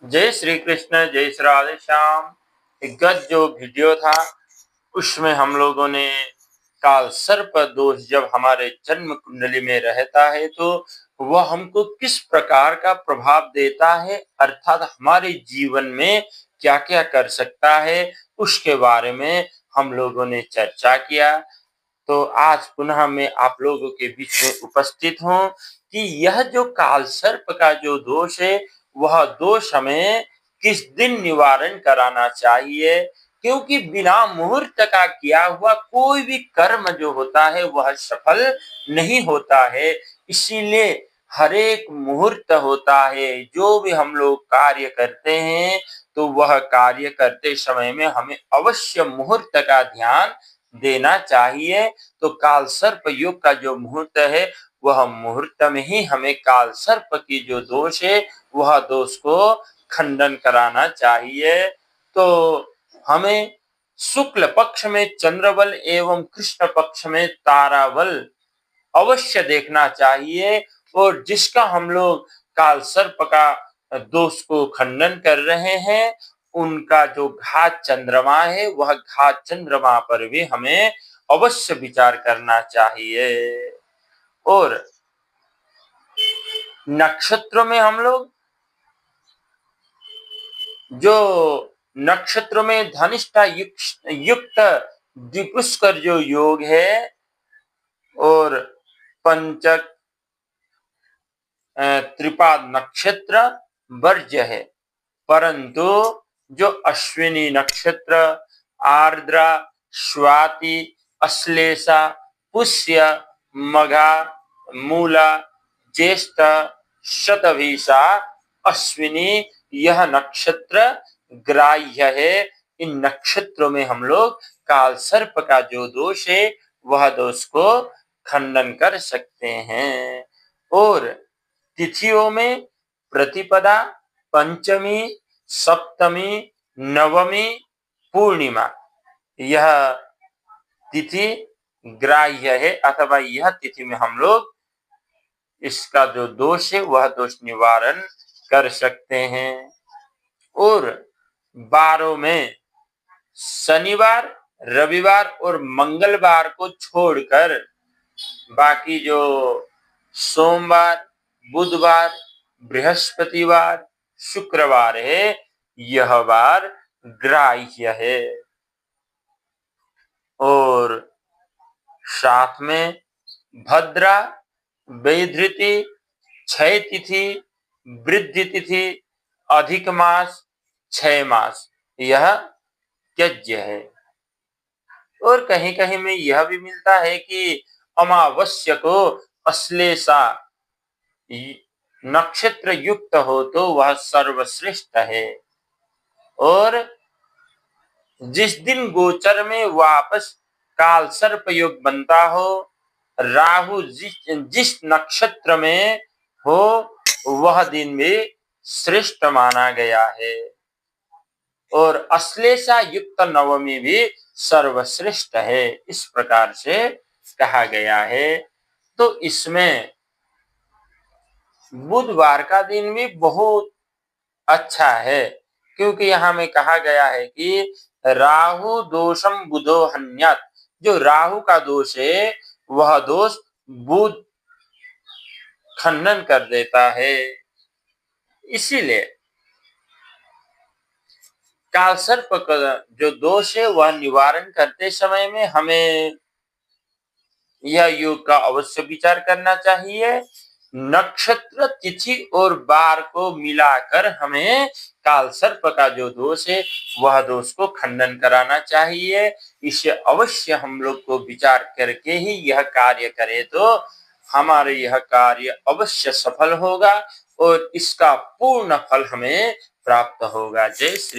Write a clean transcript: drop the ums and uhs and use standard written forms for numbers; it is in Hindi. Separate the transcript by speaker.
Speaker 1: जय श्री कृष्ण, जय श्री राधे श्याम। गत जो वीडियो था उसमें हम लोगों ने काल सर्प दोष जब हमारे जन्म कुंडली में रहता है तो वह हमको किस प्रकार का प्रभाव देता है, अर्थात हमारे जीवन में क्या क्या कर सकता है, उसके बारे में हम लोगों ने चर्चा किया। तो आज पुनः मैं आप लोगों के बीच में उपस्थित हूँ कि यह जो काल सर्प का जो दोष है वह दोष हमें किस दिन निवारण कराना चाहिए, क्योंकि बिना मुहूर्त का किया हुआ कोई भी कर्म जो होता है वह सफल नहीं होता है। इसीलिए हर एक मुहूर्त होता है, जो भी हम लोग कार्य करते हैं तो वह कार्य करते समय में हमें अवश्य मुहूर्त का ध्यान देना चाहिए। तो काल सर्प योग का जो मुहूर्त है वह मुहूर्त में ही हमें काल सर्प की जो दोष है वह दोष को खंडन कराना चाहिए। तो हमें शुक्ल पक्ष में चंद्रबल एवं कृष्ण पक्ष में ताराबल अवश्य देखना चाहिए। और जिसका हम लोग काल सर्प का दोष को खंडन कर रहे हैं उनका जो घात चंद्रमा है वह घात चंद्रमा पर भी हमें अवश्य विचार करना चाहिए। और नक्षत्रों में हम लोग जो नक्षत्रों में धनिष्ठा युक्त द्विपुष्कर जो योग है और पंचक त्रिपाद नक्षत्र वर्ज्य है, परंतु जो अश्विनी नक्षत्र, आर्द्रा, स्वाति, अश्लेषा, पुष्य, मघा, मूला, ज्येष्ठ, शतभिषा, अश्विनी, यह नक्षत्र ग्राह्य है। इन नक्षत्रों में हम लोग काल सर्प का जो दोष है वह दोष को खंडन कर सकते हैं। और तिथियों में प्रतिपदा, पंचमी, सप्तमी, नवमी, पूर्णिमा, यह तिथि ग्राह्य है, अथवा यह तिथि में हम लोग इसका जो दोष है वह दोष निवारण कर सकते हैं। और बारों में शनिवार, रविवार और मंगलवार को छोड़कर बाकी जो सोमवार, बुधवार, बृहस्पतिवार, शुक्रवार है यह वार ग्राह्य है। और साथ में भद्रा, वैधृति, क्षय तिथि, वृद्धि तिथि, अधिक मास, 6 मास, यह त्यज्य है। और कहीं कहीं में यह भी मिलता है कि अमावस्या को अश्लेषा नक्षत्र युक्त हो तो वह सर्वश्रेष्ठ है। और जिस दिन गोचर में वापस काल सर्प योग बनता हो, राहु जिस नक्षत्र में हो वह दिन भी श्रेष्ठ माना गया है। और अश्लेषा युक्त नवमी भी सर्वश्रेष्ठ है, इस प्रकार से कहा गया है। तो इसमें बुधवार का दिन भी बहुत अच्छा है, क्योंकि यहाँ में कहा गया है कि राहु दोषम बुधो हन्यत, जो राहु का दोष है वह दोष बुध खंडन कर देता है। इसीलिए काल सर्प का जो दोष है वह निवारण करते समय में हमें यह योग का अवश्य विचार करना चाहिए। नक्षत्र, तिथि और बार को मिलाकर हमें काल सर्प का जो दोष है वह दोष को खंडन कराना चाहिए। इसे अवश्य हम लोग को विचार करके ही यह कार्य करें तो हमारे यह कार्य अवश्य सफल होगा और इसका पूर्ण फल हमें प्राप्त होगा। जय श्री